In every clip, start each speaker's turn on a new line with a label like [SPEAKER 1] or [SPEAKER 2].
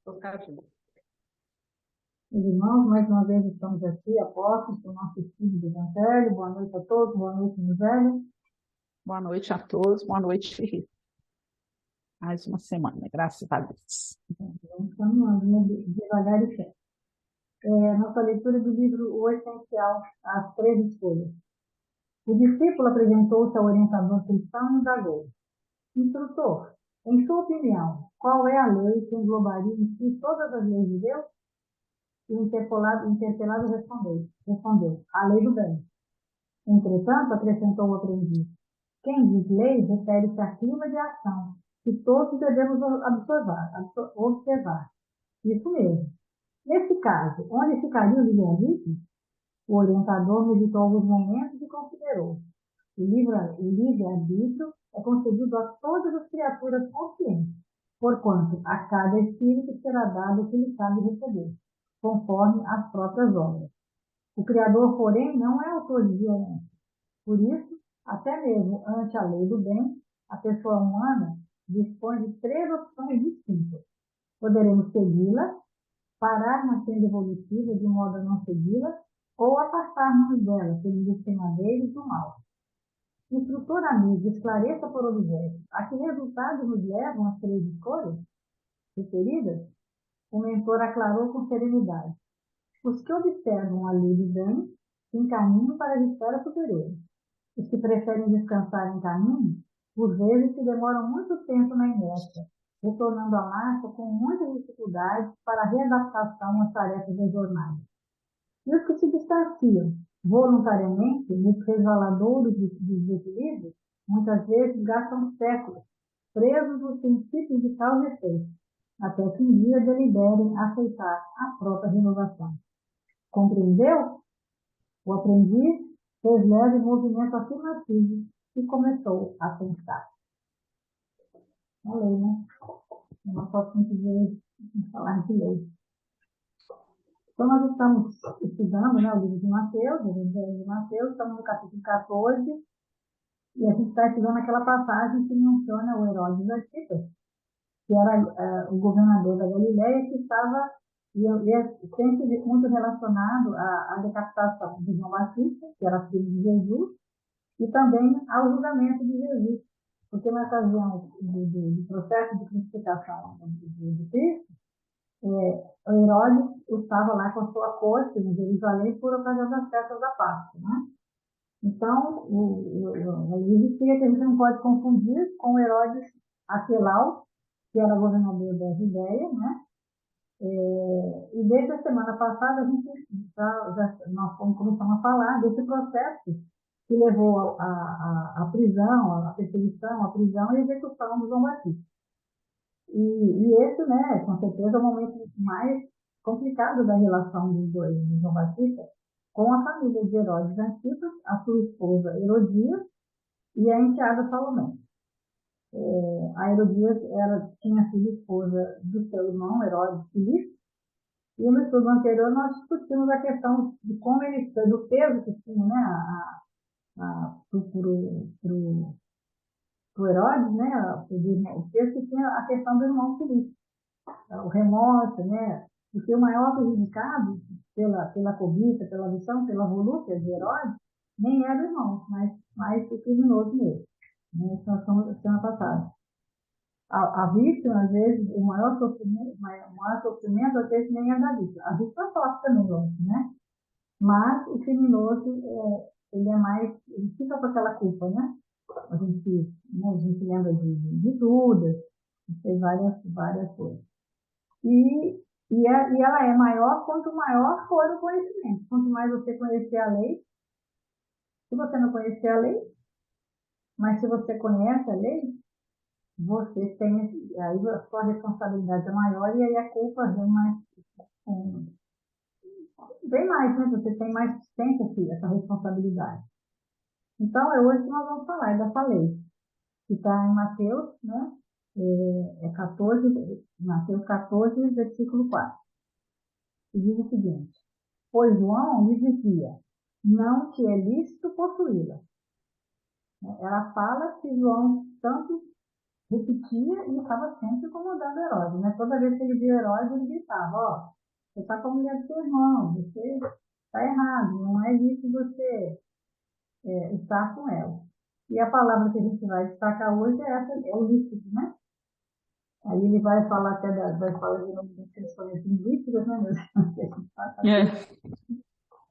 [SPEAKER 1] Tocadinho.
[SPEAKER 2] Meus irmãos, mais uma vez estamos aqui, apóstolos, para o nosso estudo do Evangelho. Boa noite a todos, boa noite, Evangelho.
[SPEAKER 1] Boa noite a todos, boa noite, Felipe. Mais uma semana, graças a Deus.
[SPEAKER 2] Vamos caminhando, né, devagar e fé. Nossa leitura do livro O Essencial, As Três Escolhas. O discípulo apresentou-se ao orientador cristão e indagou: Instrutor, em sua opinião, qual é a lei que englobaria em si todas as leis de Deus? E o interpelado respondeu: a lei do bem. Entretanto, acrescentou o aprendiz, quem diz lei refere-se à clima de ação que todos devemos observar. Isso mesmo. Nesse caso, onde ficaria o livre-arbítrio? O orientador meditou alguns momentos e considerou. O livre-arbítrio é concedido a todas as criaturas conscientes, porquanto a cada espírito será dado o que lhe cabe receber, conforme as próprias obras. O Criador, porém, não é autor de violência. Por isso, até mesmo ante a lei do bem, a pessoa humana dispõe de três opções distintas. Poderemos segui-la, parar na senda evolutiva de modo a não segui-la, ou afastar-nos dela, pelos despenadeiros do mal. Instrutor amigo, esclareça por objeto a que resultados nos levam as três escolhas referidas. O mentor aclarou com serenidade. Os que observam a lei do bem se encaminham para as esferas superiores. Os que preferem descansar em caminho, por vezes se demoram muito tempo na inércia, retornando à marcha com muitas dificuldades para a readaptação às tarefas da jornada. E os que se distanciam voluntariamente nos resvaladouros dos desequilíbrios, muitas vezes gastam séculos presos nos princípios de causa e efeito, até que um dia deliberem aceitar a própria renovação. Compreendeu? O aprendiz fez leve movimento afirmativo e começou a pensar. A lei, né? Eu não posso muito falar de lei. Então, nós estamos estudando, né, o livro de Mateus, o Evangelho de Mateus, estamos no capítulo 14, e a gente está estudando aquela passagem que menciona o Herodes Antipas, que era o governador da Galileia, que estava sempre muito relacionado à decapitação de João Batista, que era filho de Jesus, e também ao julgamento de Jesus, porque na ocasião do processo de crucificação de Cristo, Herodes estava lá com a sua corte em Jerusalém por ocasião das festas da Páscoa, né? Então, ele dizia que a gente não pode confundir com Herodes Aquelau, que era governador da Judéia, né? E desde a semana passada a gente nós começamos a falar desse processo que levou à prisão, à perseguição, à prisão e execução do João Batista. E esse, né, com certeza, é o momento mais complicado da relação dos dois, de João Batista, com a família de Herodes Antipas, a sua esposa Herodias e a enteada Salomé. A Herodias tinha sido esposa do seu irmão Herodes Filipe, e no estudo anterior nós discutimos a questão de como ele, do peso que tinha, né, para o Herodes, né, o peso que tinha a questão do irmão Filipe, o remorso, né, porque o maior prejudicado pela cobiça, pela ambição, pela volúpia de Herodes, nem era o irmão, mas o criminoso mesmo. Né, isso nós estamos semana passada. A vítima, às vezes, o maior sofrimento às vezes nem é da vítima. A vítima sofre também, né? Mas o criminoso, ele é mais, ele fica com aquela culpa, né? A gente lembra de Judas, fez várias coisas. E ela é maior quanto maior for o conhecimento. Quanto mais você conhecer a lei, se você não conhecer a lei, mas se você conhece a lei, você tem, aí a sua responsabilidade é maior e aí a culpa vem mais, né? Você tem mais tempo essa responsabilidade. Então, é hoje que nós vamos falar dessa lei, que está em Mateus, né? 14, Mateus 14, versículo 4. E diz o seguinte: pois João lhe dizia, não te é lícito possuí-la. Ela fala que João tanto repetia e estava sempre incomodando Herodes, né? Toda vez que ele via Herodes, ele gritava, ó, você está com a mulher do seu irmão, você está errado, não é isso você estar com ela. E a palavra que a gente vai destacar hoje é essa, é o lícito, né? Aí ele vai falar até vai falar de questões linguísticas, né?
[SPEAKER 1] É.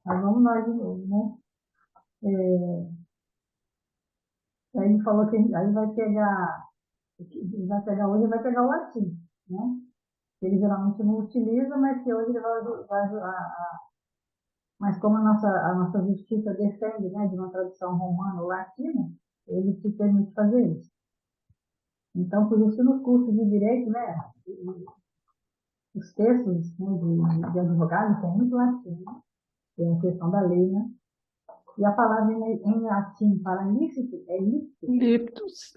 [SPEAKER 2] Mas vamos nós de novo, né? Aí ele falou que aí vai pegar hoje, vai pegar o latim, né? Ele geralmente não utiliza, mas que hoje ele vai ajudar. Mas como a nossa justiça defende, né, de uma tradução romana ou latina, ele se permite fazer isso. Então, por isso, nos cursos de direito, né, os textos, né, de advogado tem muito latim, né? Tem a questão da lei, né? E a palavra em latim para lícito é lícito,
[SPEAKER 1] Ictus.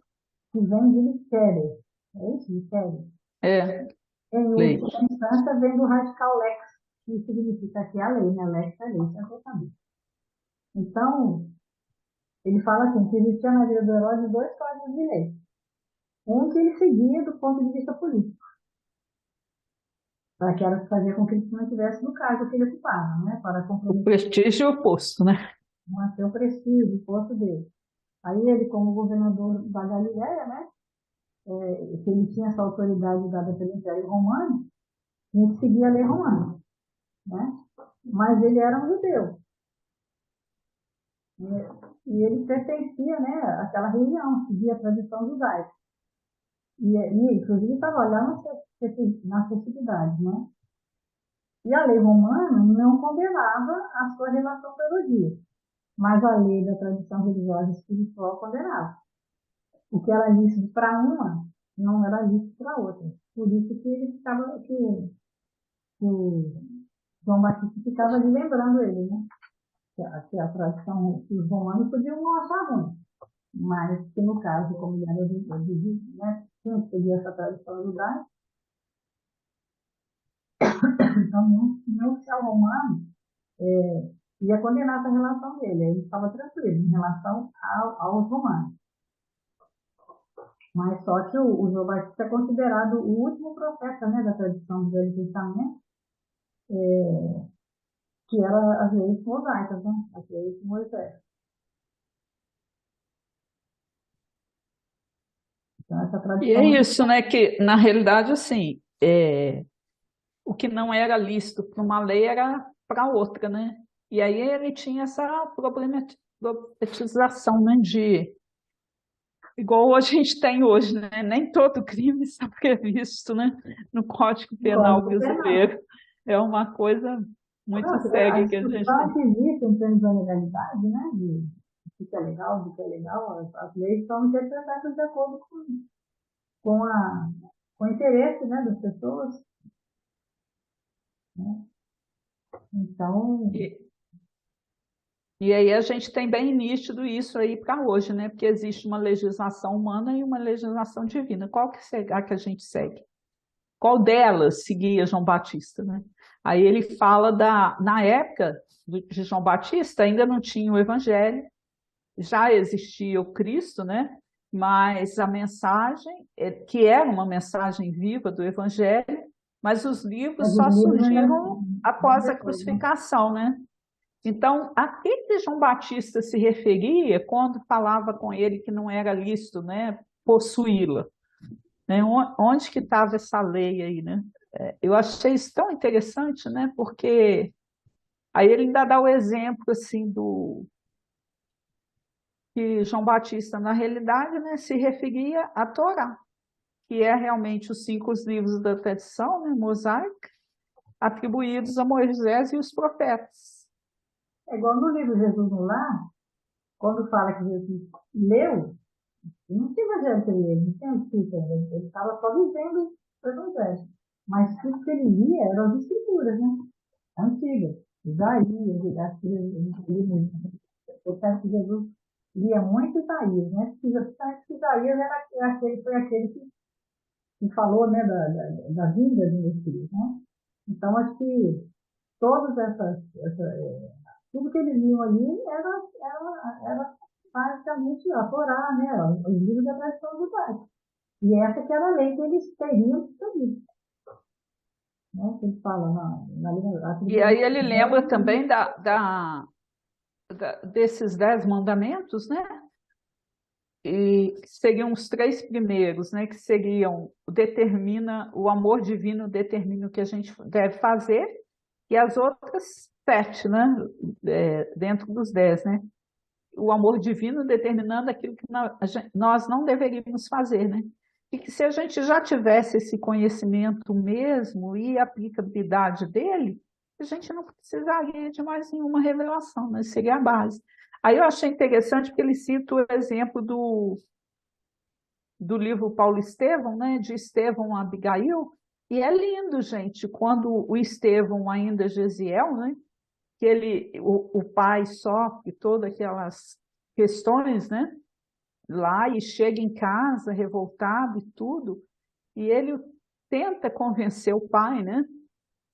[SPEAKER 2] que vem de licere. É isso, licere.
[SPEAKER 1] É,
[SPEAKER 2] Em
[SPEAKER 1] lei.
[SPEAKER 2] última instância, vem do radical lex, que significa que a lei, né? Lex é lei, isso é totalmente. Então, ele fala assim, que existia na vida do Herodes dois códigos de lei. Um que ele seguia do ponto de vista político, para que ela fazia com que ele se mantivesse no cargo que ele ocupava, né? Para
[SPEAKER 1] O
[SPEAKER 2] comprometer,
[SPEAKER 1] prestígio e o posto, né?
[SPEAKER 2] manter o prestígio, o posto dele. Aí ele, como governador da Galiléia, né? Que ele tinha essa autoridade dada pelo Império Romano, tinha que seguir a lei romana, né? Mas ele era um judeu, né? E ele pertencia, né, àquela região, seguia a tradição judaica. Inclusive, estava lá na festividade, né? E a lei romana não condenava a sua relação pelo dia, mas a lei da tradição religiosa e espiritual condenava. O que era lícito para uma, não era lícito para outra. Por isso que ele ficava, que o João Batista ficava ali lembrando ele, né? Que a tradição, que os romanos podiam não achar ruim, mas que no caso, como ele era né, tinha que seguir essa tradição judaica, então nenhum oficial romano ia condenar essa relação dele, ele estava tranquilo em relação aos romanos. Mas só que o João Batista é considerado o último profeta, né, da tradição do Velho Testamento, que era as leis mosaicas, né, as leis de Moisés. Então, essa
[SPEAKER 1] E é
[SPEAKER 2] tradição
[SPEAKER 1] isso, né? Que, na realidade, assim, o que não era lícito para uma lei era para outra, né? E aí ele tinha essa problematização, né? Igual a gente tem hoje, né? Nem todo crime está previsto, né? No Código
[SPEAKER 2] do
[SPEAKER 1] Penal
[SPEAKER 2] Código Penal.
[SPEAKER 1] brasileiro. É uma coisa muito
[SPEAKER 2] Não, a
[SPEAKER 1] séria que a gente
[SPEAKER 2] discussão
[SPEAKER 1] tem.
[SPEAKER 2] que existe em termos da legalidade, né, de o que é legal, do que é legal, as leis são interpretadas de acordo com, a, com o interesse, né, das pessoas, né? Então,
[SPEAKER 1] E, e aí a gente tem bem nítido isso aí para hoje, né? Porque existe uma legislação humana e uma legislação divina. Qual que será que a gente segue? Qual delas seguia João Batista, né? Aí ele fala na época de João Batista ainda não tinha o Evangelho, já existia o Cristo, né? Mas a mensagem, que era uma mensagem viva do Evangelho, mas os livros
[SPEAKER 2] mas os
[SPEAKER 1] só
[SPEAKER 2] livros ainda
[SPEAKER 1] surgiram
[SPEAKER 2] vêm
[SPEAKER 1] após a
[SPEAKER 2] depois, né?
[SPEAKER 1] crucificação, né? Então, a que João Batista se referia quando falava com ele que não era lícito, né, possuí-la? Né? Onde que estava essa lei aí, né? Eu achei isso tão interessante, né? Porque aí ele ainda dá o exemplo assim do que João Batista, na realidade, né, se referia à Torá, que é realmente os 5 livros da tradição, né, mosaica, atribuídos a Moisés e os profetas.
[SPEAKER 2] É igual no livro Jesus no Lar, quando fala que Jesus leu, ele não tinha evangelho para ele, não tinha escrito ainda, ele estava só vivendo o evangelho. Mas tudo que ele lia eram as escrituras, né? Antigas. Isaías, eu penso que Jesus lia muito Isaías, né? Isaías foi aquele que falou, né, da vinda do Messias, né? Então, acho que todas tudo que eles liam ali era basicamente a Torá, né? Os livros da tradição judaica. E essa que era a lei que eles teriam que seguir, né? Que ele fala
[SPEAKER 1] E aí ele lembra também desses 10 mandamentos, né? E que seriam os 3 primeiros, né? Que seriam o amor divino determina o que a gente deve fazer, e as outras 7, né? Dentro dos 10, né? O amor divino determinando aquilo que nós não deveríamos fazer, né? E que se a gente já tivesse esse conhecimento mesmo e a aplicabilidade dele, a gente não precisaria de mais nenhuma revelação, né? Seria a base. Aí eu achei interessante porque ele cita o exemplo do livro Paulo Estevão, né? De Estevão a Abigail, e é lindo, gente, quando o Estevão, ainda Gesiel, né? Que o pai sofre todas aquelas questões, né? Lá e chega em casa revoltado e tudo, e ele tenta convencer o pai, né?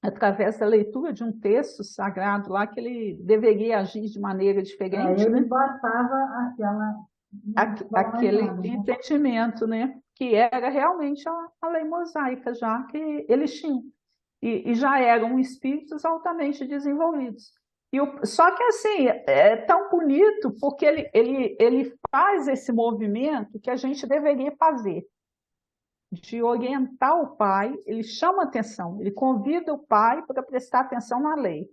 [SPEAKER 1] Através da leitura de um texto sagrado lá, que ele deveria agir de maneira diferente,
[SPEAKER 2] ele
[SPEAKER 1] né?
[SPEAKER 2] passava aquela, não fala mais
[SPEAKER 1] Aquele
[SPEAKER 2] nada, né?
[SPEAKER 1] entendimento, né? Que era realmente a lei mosaica, já que eles tinham. E já eram espíritos altamente desenvolvidos. Só que assim, é tão bonito porque ele faz esse movimento que a gente deveria fazer, de orientar o pai, ele chama atenção, ele convida o pai para prestar atenção na lei.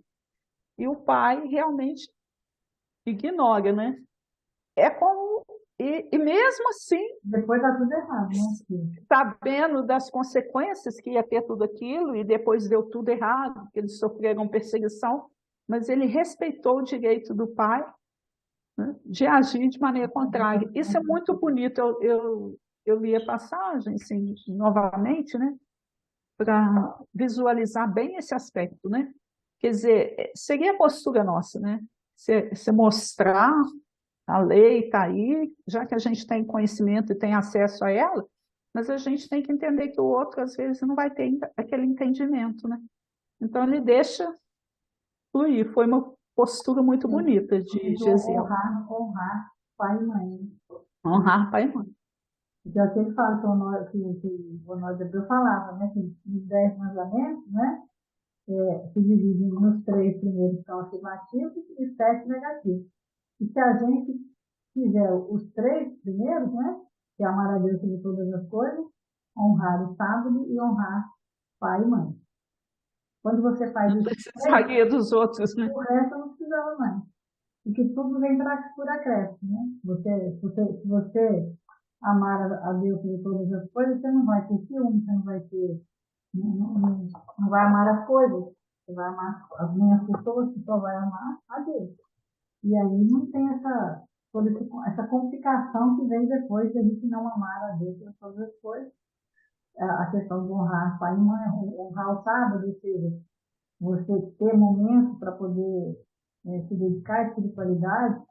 [SPEAKER 1] E o pai realmente ignora, né? É como. E mesmo assim,
[SPEAKER 2] Depois dá tudo errado, né?
[SPEAKER 1] sabendo das consequências que ia ter tudo aquilo, e depois deu tudo errado, que eles sofreram perseguição, mas ele respeitou o direito do pai, né, de agir de maneira contrária. Isso é muito bonito. Eu li a passagem assim, novamente, né, para visualizar bem esse aspecto, né? Quer dizer, seria a postura nossa, né? Se mostrar a lei está aí, já que a gente tem conhecimento e tem acesso a ela, mas a gente tem que entender que o outro, às vezes, não vai ter aquele entendimento, né? Então, ele deixa fluir. Foi uma postura muito bonita de Gesiel.
[SPEAKER 2] Honrar pai e mãe.
[SPEAKER 1] Honrar pai e mãe.
[SPEAKER 2] Então, que ele fala que o Nós Hebreu falava, né? Que os 10 mandamentos, né? Se dividem nos 3 primeiros que são afirmativos e 7 negativos. E se a gente fizer os 3 primeiros, né? Que é amar a Deus sobre todas as coisas, honrar o sábado e honrar pai e mãe. Quando você faz
[SPEAKER 1] Não
[SPEAKER 2] isso,
[SPEAKER 1] precisaria dos outros, né?
[SPEAKER 2] o resto não precisava mais. Porque tudo vem por acréscimo, né? Se você amar a Deus sobre todas as coisas, você não vai ter ciúme, você não vai ter, não vai amar as coisas, você vai amar as minhas pessoas, você só vai amar a Deus. E aí não tem essa complicação que vem depois de a gente não amar a Deus sobre todas as coisas. A questão de honrar pai e mãe, honrar o sábado, ou seja, você ter momento para poder se dedicar à espiritualidade,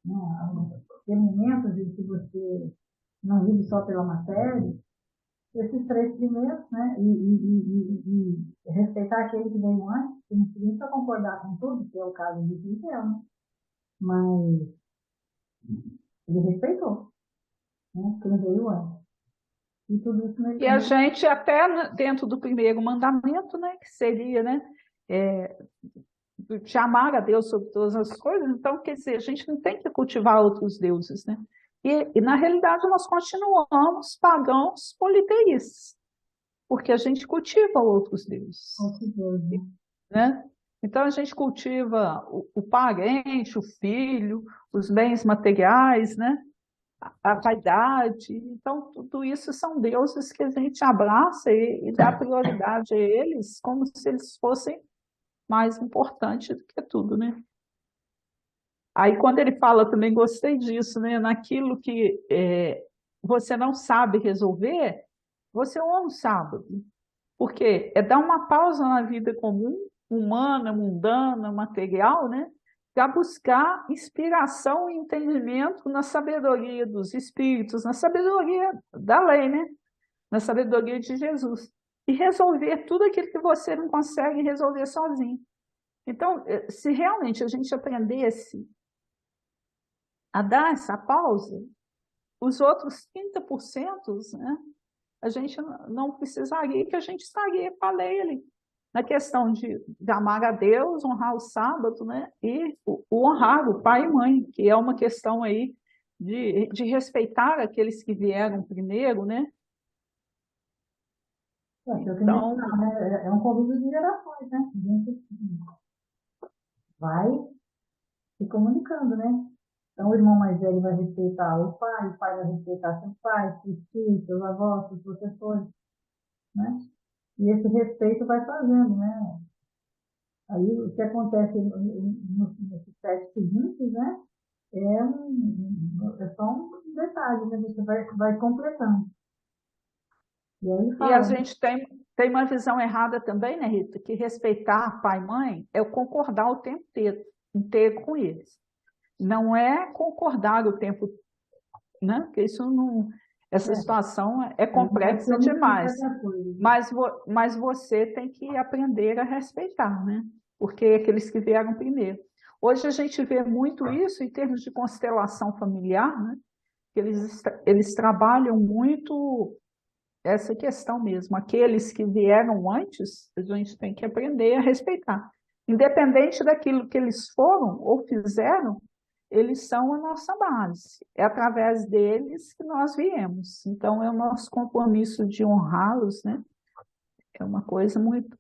[SPEAKER 2] né? Ter momentos em que você não vive só pela matéria, esses 3 primeiros, né? E respeitar aquele que veio antes, que não precisa concordar com tudo, que é o caso de Israel, né? Mas ele respeitou, né? Quem veio antes. E tudo isso
[SPEAKER 1] E a gente, até dentro do primeiro mandamento, né, que seria, né, de amar a Deus sobre todas as coisas, então, quer dizer, a gente não tem que cultivar outros deuses, né? E na realidade, nós continuamos pagãos politeístas, porque a gente cultiva outros deuses, né? Então, a gente cultiva o parente, o filho, os bens materiais, né? A vaidade. Então, tudo isso são deuses que a gente abraça e dá prioridade a eles, como se eles fossem mais importantes do que tudo, né? Aí, quando ele fala, também gostei disso, né? Naquilo que você não sabe resolver, você honra o sábado. Porque é dar uma pausa na vida comum, humana, mundana, material, né? Para buscar inspiração e entendimento na sabedoria dos espíritos, na sabedoria da lei, né? Na sabedoria de Jesus. E resolver tudo aquilo que você não consegue resolver sozinho. Então, se realmente a gente aprendesse a dar essa pausa, os outros 30%, né? a gente não precisaria, que a gente estaria com a lei ali. Na questão de amar a Deus, honrar o sábado, né? E o honrar o pai e mãe, que é uma questão aí de respeitar aqueles que vieram primeiro, né?
[SPEAKER 2] É, que é o que a gente
[SPEAKER 1] Então,
[SPEAKER 2] fala, né? É um convívio de gerações, né? A gente vai se comunicando, né? Então, o irmão mais velho vai respeitar o pai vai respeitar seus pais, seus tios, seus avós, seus professores, né? E esse respeito vai fazendo, né? Aí, o que acontece nesses 7 seguintes, né? É só um detalhe, né? Você vai completando. E aí
[SPEAKER 1] e a
[SPEAKER 2] fala, né?
[SPEAKER 1] gente tem uma visão errada também, né, Rita? Que respeitar pai e mãe é o concordar o tempo inteiro com eles. Não é concordar o tempo, né? Porque isso não, essa
[SPEAKER 2] É,
[SPEAKER 1] situação é
[SPEAKER 2] aí vai se
[SPEAKER 1] complexa
[SPEAKER 2] omitir
[SPEAKER 1] demais.
[SPEAKER 2] certa coisa.
[SPEAKER 1] Mas você tem que aprender a respeitar, né? Porque é aqueles que vieram primeiro. Hoje a gente vê muito isso em termos de constelação familiar, né? Que eles trabalham muito essa questão mesmo. Aqueles que vieram antes, a gente tem que aprender a respeitar. Independente daquilo que eles foram ou fizeram, eles são a nossa base. É através deles que nós viemos. Então, é o nosso compromisso de honrá-los, né? É uma coisa muito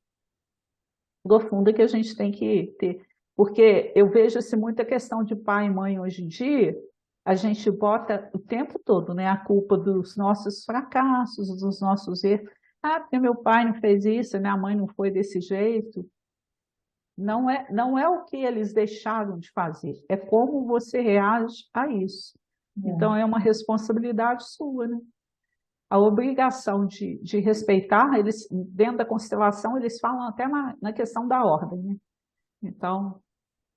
[SPEAKER 1] profunda que a gente tem que ter. Porque eu vejo assim, muita questão de pai e mãe hoje em dia, a gente bota o tempo todo, né, a culpa dos nossos fracassos, dos nossos erros. Ah, porque meu pai não fez isso, minha mãe não foi desse jeito. Não é o que eles deixaram de fazer, é como você reage a isso. Então,
[SPEAKER 2] É,
[SPEAKER 1] é uma responsabilidade sua, né? A obrigação de respeitar, eles, dentro da constelação, eles falam até na questão da ordem, né? Então,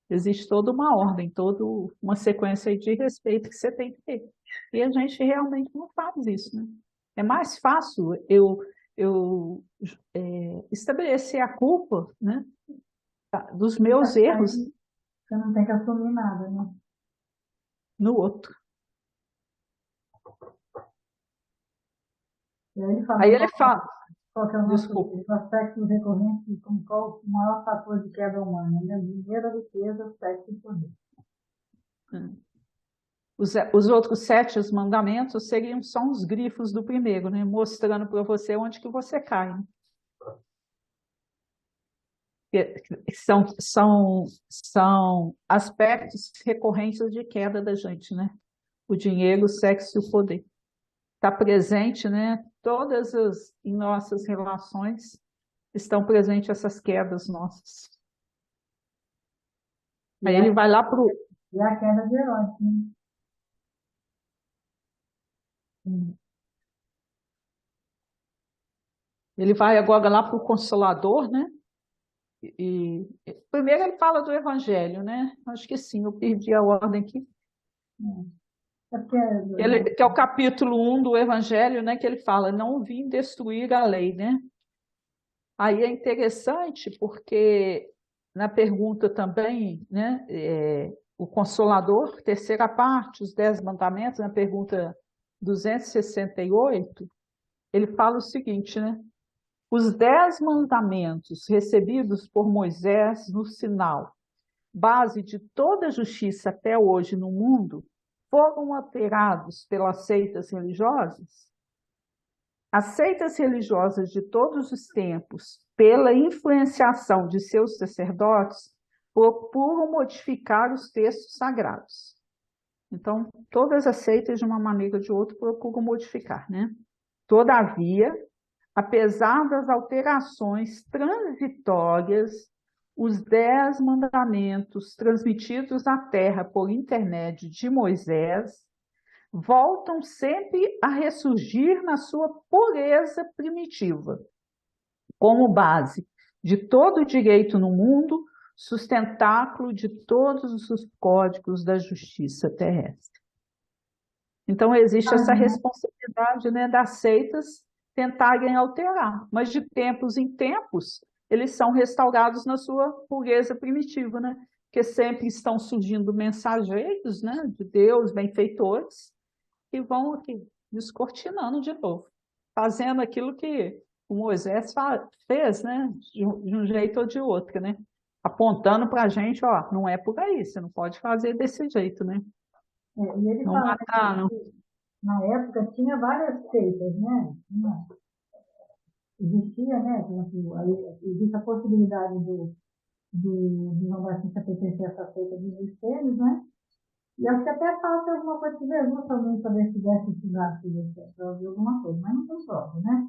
[SPEAKER 1] existe toda uma ordem, toda uma sequência de respeito que você tem que ter. E a gente realmente não faz isso, né? É mais fácil eu estabelecer a culpa, né, dos meus erros
[SPEAKER 2] aí você não tem que assumir nada, né?
[SPEAKER 1] no outro.
[SPEAKER 2] E aí ele fala
[SPEAKER 1] Aí ele fala,
[SPEAKER 2] qual que é o nosso
[SPEAKER 1] desculpa,
[SPEAKER 2] os aspectos recorrentes e como qual o maior fator de queda humana, né? Dinheiro, a riqueza, sexo e poder.
[SPEAKER 1] os outros 7 mandamentos seriam só uns grifos do primeiro, né, mostrando para você onde que você cai, né? São aspectos recorrentes de queda da gente, né? O dinheiro, o sexo e o poder. Está presente, né? Em nossas relações estão presentes essas quedas nossas.
[SPEAKER 2] E
[SPEAKER 1] Aí
[SPEAKER 2] a,
[SPEAKER 1] ele vai lá para o.
[SPEAKER 2] e a queda de herói, né?
[SPEAKER 1] Ele vai agora lá para o Consolador, né? Primeiro ele fala do Evangelho, né? Acho que sim, eu perdi a ordem aqui.
[SPEAKER 2] É porque
[SPEAKER 1] Que é o capítulo 1 do Evangelho, né? Que ele fala, não vim destruir a lei, né? Aí é interessante porque na pergunta também, né, o Consolador, terceira parte, os 10 mandamentos, na pergunta 268, ele fala o seguinte, né? Os 10 mandamentos recebidos por Moisés no Sinai, base de toda a justiça até hoje no mundo, foram alterados pelas seitas religiosas? As seitas religiosas de todos os tempos, pela influenciação de seus sacerdotes, procuram modificar os textos sagrados. Então, todas as seitas, de uma maneira ou de outra, procuram modificar, né? Todavia, apesar das alterações transitórias, os 10 mandamentos transmitidos à terra por intermédio de Moisés voltam sempre a ressurgir na sua pureza primitiva, como base de todo o direito no mundo, sustentáculo de todos os códigos da justiça terrestre. Então, existe essa responsabilidade, né, das seitas tentarem alterar, mas de tempos em tempos, eles são restaurados na sua pureza primitiva, né? Porque sempre estão surgindo mensageiros, né, de Deus, benfeitores, e vão aqui descortinando de novo. fazendo aquilo que o Moisés fez, né? De um jeito ou de outro, né? Apontando para a gente, ó, não é por aí, você não pode fazer desse jeito, né?
[SPEAKER 2] E ele
[SPEAKER 1] Não
[SPEAKER 2] fala, né,
[SPEAKER 1] matar, não.
[SPEAKER 2] que na época tinha várias seitas, né? Existia, né? Existe a possibilidade do João Batista pertencer a essa seita dos espelhos, né? E acho que até falta alguma coisa de Jesus também, talvez tivesse estudado para ouvir alguma coisa, mas não tem prova, né?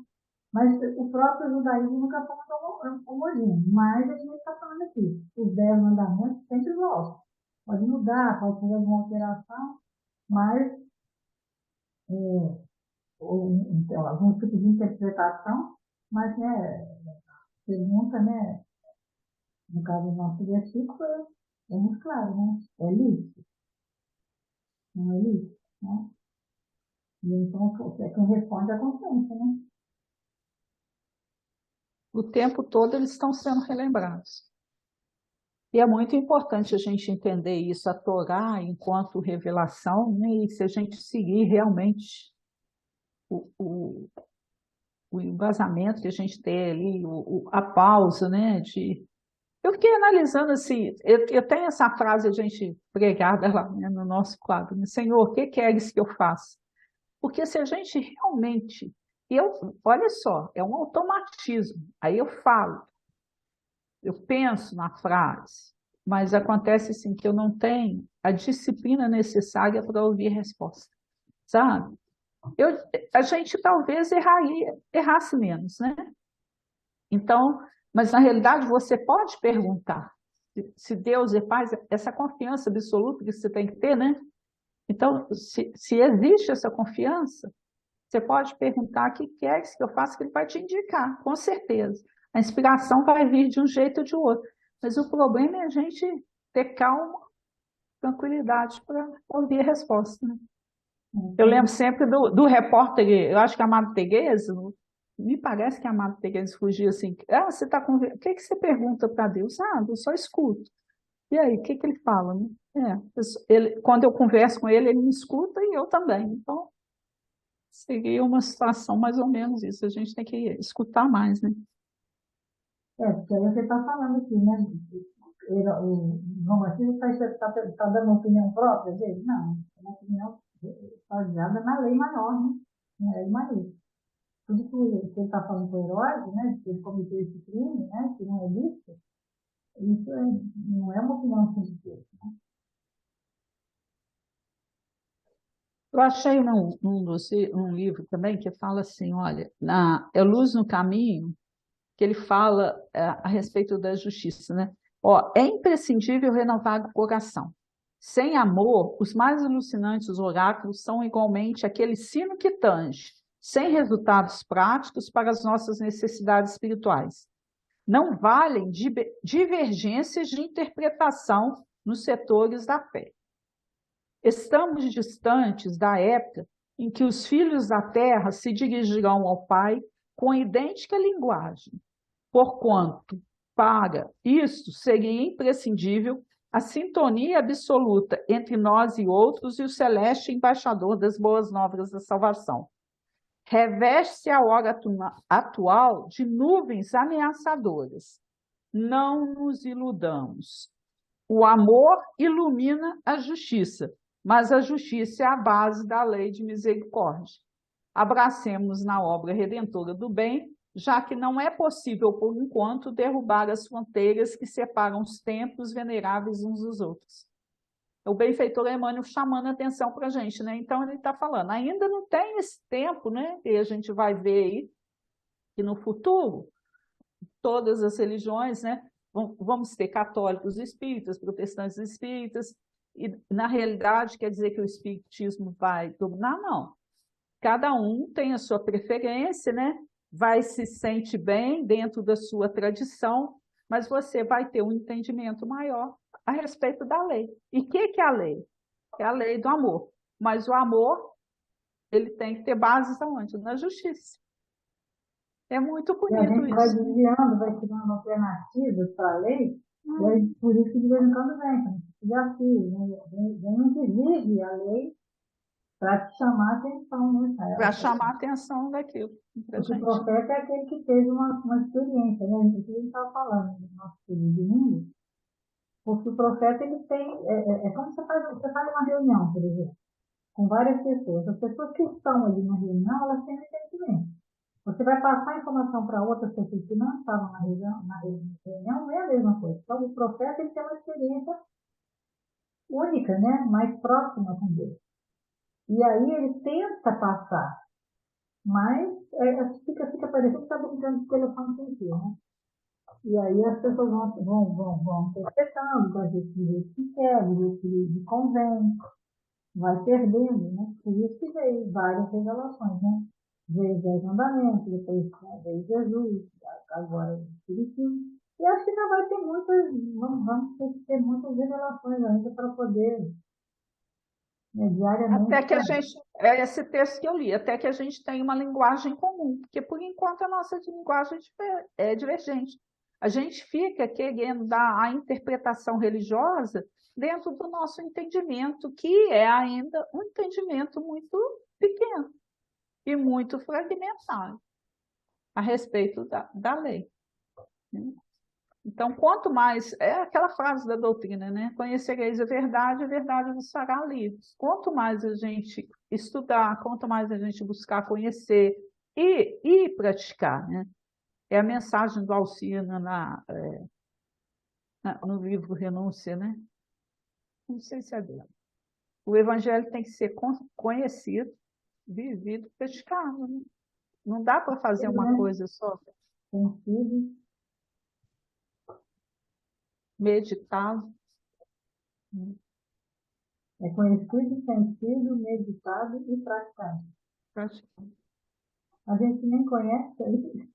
[SPEAKER 2] Mas o próprio judaísmo nunca foi muito homogêneo. Mas a gente está falando aqui, os 10 mandamentos sempre voltam. Pode mudar, pode fazer alguma alteração, mas então, algum tipo de interpretação, mas né, pergunta, né, no caso do nosso versículo, é muito claro, né? É lícito, não é lícito, né? E então é quem responde à consciência, né?
[SPEAKER 1] O tempo todo eles estão sendo relembrados. E é muito importante a gente entender isso, a Torá enquanto revelação, né? E se a gente seguir realmente o, o, o embasamento que a gente tem ali, a pausa, né? Eu fiquei analisando assim, eu tenho essa frase a gente pregada lá, né, no nosso quadro, né? Senhor, o que queres que eu faça? Porque se a gente realmente, olha só, é um automatismo. Aí eu falo, eu penso na frase, mas acontece assim que eu não tenho a disciplina necessária para ouvir a resposta, sabe? Eu, a gente talvez errasse menos, né? Então, mas na realidade você pode perguntar se Deus é Pai, essa confiança absoluta que você tem que ter, né? Então, se existe essa confiança, você pode perguntar o que queres que eu faça, que ele vai te indicar, com certeza. A inspiração vai vir de um jeito ou de outro. Mas o problema é a gente ter calma, tranquilidade para ouvir a resposta, né? Eu lembro sempre do repórter, eu acho que Amado Teguese, me parece que Amado Teguese fugia assim, você está com... O que você pergunta para Deus? Eu só escuto. E aí, o que ele fala, né? Quando eu converso com ele, ele me escuta e eu também. Então, seria uma situação mais ou menos isso. A gente tem que escutar mais, né?
[SPEAKER 2] Porque aí você está falando aqui, né? O João Batista está dando uma opinião própria dele? Não, é uma opinião baseada na lei maior, né? Na lei maior. Tudo que ele está falando com o Herodes, né? Que ele cometeu esse crime, né? Que não é lícito, isso não é uma opinião científica.
[SPEAKER 1] Eu achei um livro também que fala assim, olha, é Luz no Caminho, que ele fala a respeito da justiça, né? Ó, é imprescindível renovar o coração. Sem amor, os mais alucinantes oráculos são igualmente aquele sino que tange, sem resultados práticos para as nossas necessidades espirituais. Não valem divergências de interpretação nos setores da fé. Estamos distantes da época em que os filhos da terra se dirigirão ao Pai com idêntica linguagem, porquanto, para isso, seria imprescindível a sintonia absoluta entre nós e outros e o celeste embaixador das boas novas da salvação. Reveste-se a hora atual de nuvens ameaçadoras. Não nos iludamos. O amor ilumina a justiça, mas a justiça é a base da lei de misericórdia. Abracemos na obra redentora do bem, já que não é possível, por enquanto, derrubar as fronteiras que separam os templos veneráveis uns dos outros. O benfeitor Emmanuel chamando a atenção para a gente, né? Então ele está falando, ainda não tem esse tempo, né? E a gente vai ver aí que no futuro todas as religiões, né? Vamos ter católicos espíritas, protestantes espíritas, e na realidade quer dizer que o espiritismo vai dominar? Não. Cada um tem a sua preferência, né? Vai se sente bem dentro da sua tradição, mas você vai ter um entendimento maior a respeito da lei. E o que é a lei? É a lei do amor. Mas o amor, ele tem que ter bases aonde? Na justiça. É muito
[SPEAKER 2] E a
[SPEAKER 1] bonito
[SPEAKER 2] gente vai
[SPEAKER 1] isso.
[SPEAKER 2] desviando, vai criando alternativas para a lei, e aí, por isso que de vez em quando vem, já fiz, vem um que vive a lei para te chamar a atenção, né?
[SPEAKER 1] Para chamar a atenção daquilo.
[SPEAKER 2] Porque o profeta é aquele que teve uma experiência, né? Isso que a gente estava falando no nosso período de mundo. Porque o profeta, ele tem... É como você faz uma reunião, por exemplo, com várias pessoas. As pessoas que estão ali na reunião, elas têm entendimento. Você vai passar informação para outras pessoas que não estavam na reunião, não é a mesma coisa. Então, o profeta, ele tem uma experiência única, né? Mais próxima com Deus. E aí ele tenta passar, mas fica parecendo que está brincando de telefone sem fio, né? E aí as pessoas vão interpretando, do jeito que quer, do jeito que lhe convém, vai perdendo, né? Por isso que veio várias revelações, né? Veio os 10 mandamentos, depois veio Jesus, agora o Espírito. E acho que ainda vai ter vamos ter muitas revelações ainda para poder, né, diariamente.
[SPEAKER 1] Até que a gente, é esse texto que eu li, até que a gente tenha uma linguagem comum, porque por enquanto a nossa linguagem é divergente. A gente fica querendo dar a interpretação religiosa dentro do nosso entendimento, que é ainda um entendimento muito pequeno e muito fragmentado a respeito da lei. Então, quanto mais... É aquela frase da doutrina, né? Conhecereis a verdade vos fará livres. Quanto mais a gente estudar, quanto mais a gente buscar conhecer e praticar, né? É a mensagem do Alcina no livro Renúncia, né? Não sei se é dela. O evangelho tem que ser conhecido, vivido, praticado, né? Não dá para fazer uma coisa só.
[SPEAKER 2] Conhecido,
[SPEAKER 1] Meditado.
[SPEAKER 2] É conhecido, sentido, meditado e praticado. A gente nem conhece aí.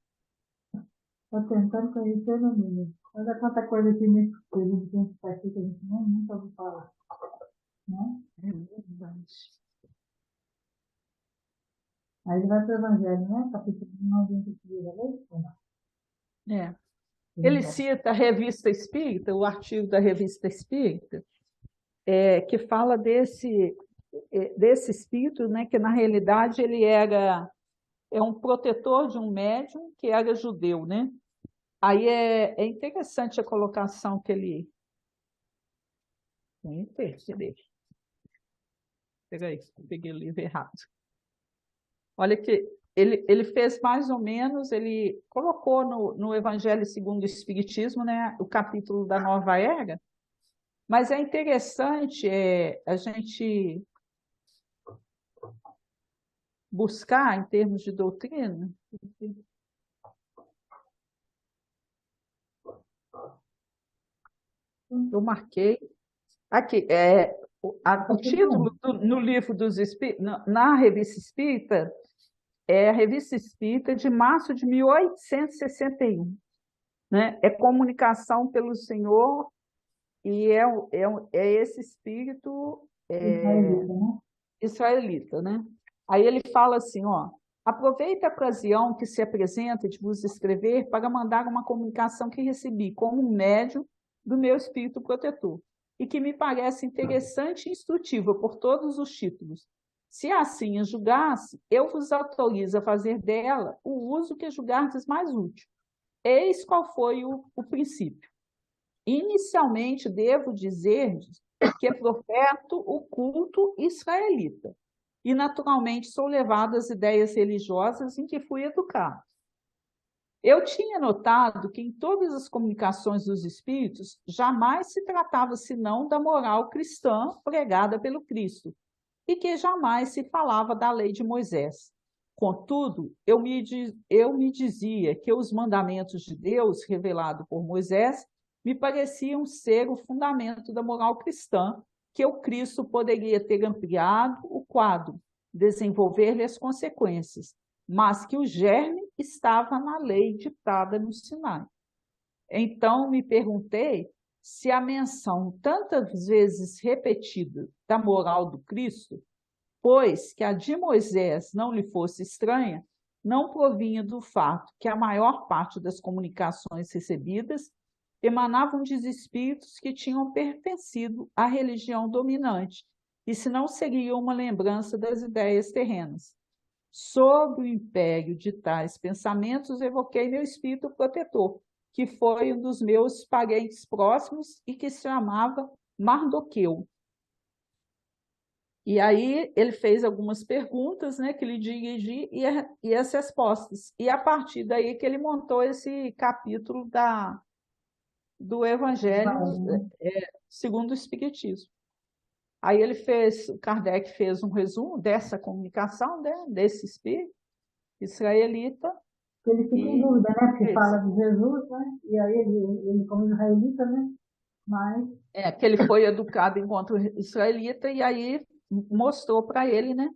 [SPEAKER 2] Está tentando conhecer no mínimo. Olha quanta coisa que nesse período que a gente está aqui que a gente nunca ouviu falar. Né?
[SPEAKER 1] É verdade.
[SPEAKER 2] Aí ele vai para o Evangelho, né? Capítulo 9,
[SPEAKER 1] É. Ele cita a Revista Espírita, o artigo da Revista Espírita, que fala desse espírito, né, que na realidade ele é um protetor de um médium que era judeu, né? Aí é interessante a colocação que ele... Peraí, peguei o livro errado. Olha que ele fez mais ou menos, ele colocou no Evangelho segundo o Espiritismo, né, o capítulo da Nova Era, mas é interessante a gente buscar, em termos de doutrina, eu marquei, aqui, o título no livro dos Espíritos, na Revista Espírita, é a Revista Espírita de março de 1861, né? É Comunicação pelo Senhor, e é esse espírito israelita, né? Aí ele fala assim, ó: aproveita a ocasião que se apresenta de vos escrever para mandar uma comunicação que recebi como um médium do meu espírito protetor, e que me parece interessante e instrutiva por todos os títulos. Se assim a julgasse, eu vos autorizo a fazer dela o uso que julgardes mais útil. Eis qual foi o princípio. Inicialmente, devo dizer-lhes que profeto o culto israelita, e naturalmente sou levado às ideias religiosas em que fui educado. Eu tinha notado que em todas as comunicações dos espíritos jamais se tratava senão da moral cristã pregada pelo Cristo, e que jamais se falava da lei de Moisés. Contudo, eu me dizia que os mandamentos de Deus, revelados por Moisés, me pareciam ser o fundamento da moral cristã, que o Cristo poderia ter ampliado o quadro, desenvolver-lhe as consequências, mas que o germe estava na lei ditada no Sinai. Então me perguntei se a menção tantas vezes repetida da moral do Cristo, pois que a de Moisés não lhe fosse estranha, não provinha do fato que a maior parte das comunicações recebidas emanavam de espíritos que tinham pertencido à religião dominante e se não seria uma lembrança das ideias terrenas. Sob o império de tais pensamentos, evoquei meu espírito protetor, que foi um dos meus parentes próximos e que se chamava Mardoqueu. E aí ele fez algumas perguntas, né, que lhe dirigi e as respostas. E a partir daí que ele montou esse capítulo do Evangelho segundo o Espiritismo. Aí o Kardec fez um resumo dessa comunicação, né, desse espírito israelita.
[SPEAKER 2] Ele fica em dúvida, né? Porque fala de Jesus, né? E aí ele como israelita, né? Mas...
[SPEAKER 1] que ele foi educado enquanto israelita e aí mostrou para ele, né?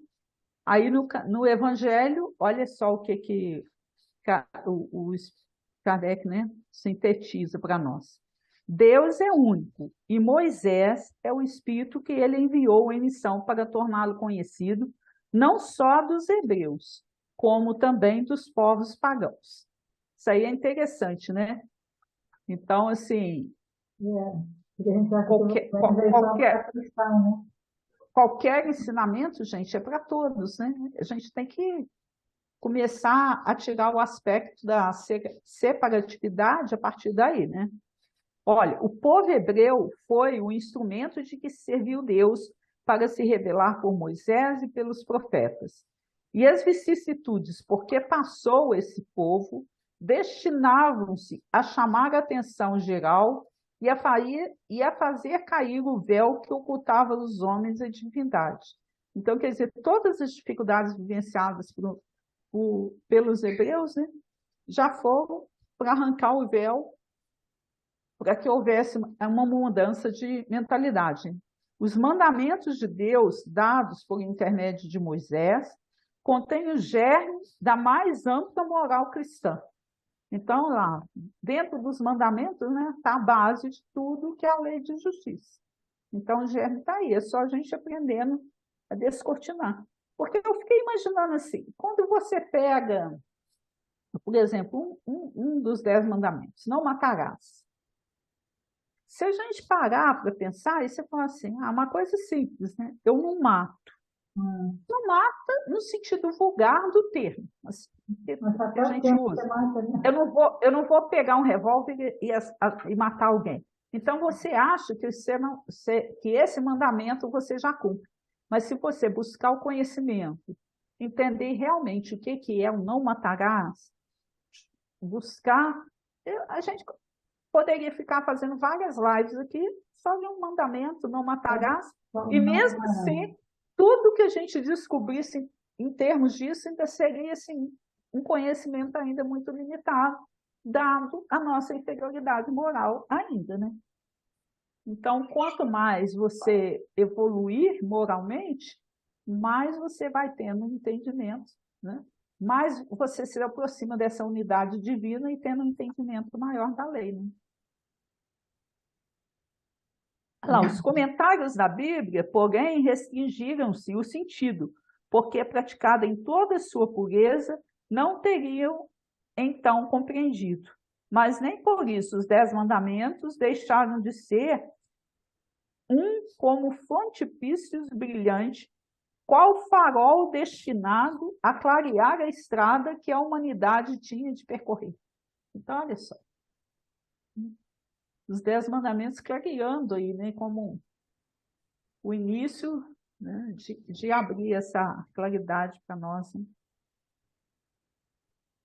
[SPEAKER 1] Aí no Evangelho, olha só o que o Kardec, né, sintetiza para nós. Deus é único e Moisés é o Espírito que ele enviou em missão para torná-lo conhecido, não só dos hebreus, como também dos povos pagãos. Isso aí é interessante, né? Então, assim, qualquer ensinamento, gente, é para todos, né? A gente tem que começar a tirar o aspecto da separatividade a partir daí, né? Olha, o povo hebreu foi o instrumento de que serviu Deus para se revelar por Moisés e pelos profetas. E as vicissitudes, porque passou esse povo, destinavam-se a chamar a atenção geral e a fazer cair o véu que ocultava os homens e a divindade. Então, quer dizer, todas as dificuldades vivenciadas pelos hebreus, né, já foram para arrancar o véu, para que houvesse uma mudança de mentalidade. Os mandamentos de Deus, dados por intermédio de Moisés, contêm os germes da mais ampla moral cristã. Então, lá, dentro dos mandamentos, né, está a base de tudo que é a lei de justiça. Então, o germe está aí, é só a gente aprendendo a descortinar. Porque eu fiquei imaginando assim, quando você pega, por exemplo, um dos 10 mandamentos, não matarás. Se a gente parar para pensar, e você fala assim, uma coisa simples, né? Eu não mato. Não mata no sentido vulgar do termo. Mas a gente usa. Eu não vou pegar um revólver e matar alguém. Então, você acha que esse mandamento você já cumpre. Mas se você buscar o conhecimento, entender realmente o que é o não matarás, buscar, a gente poderia ficar fazendo várias lives aqui só de um mandamento, não matarás, e mesmo assim, tudo que a gente descobrisse em termos disso ainda seria assim, um conhecimento ainda muito limitado, dado a nossa inferioridade moral ainda, né? Então, quanto mais você evoluir moralmente, mais você vai tendo um entendimento, né? Mais você se aproxima dessa unidade divina e tendo um entendimento maior da lei, né? Lá, os comentários da Bíblia, porém, restringiram-se o sentido, porque praticada em toda a sua pureza, não teriam então compreendido. Mas nem por isso os 10 mandamentos deixaram de ser como frontispícios brilhante, qual farol destinado a clarear a estrada que a humanidade tinha de percorrer. Então, olha só. Os 10 mandamentos clareando aí, né, como o início, né, de abrir essa claridade para nós. Né?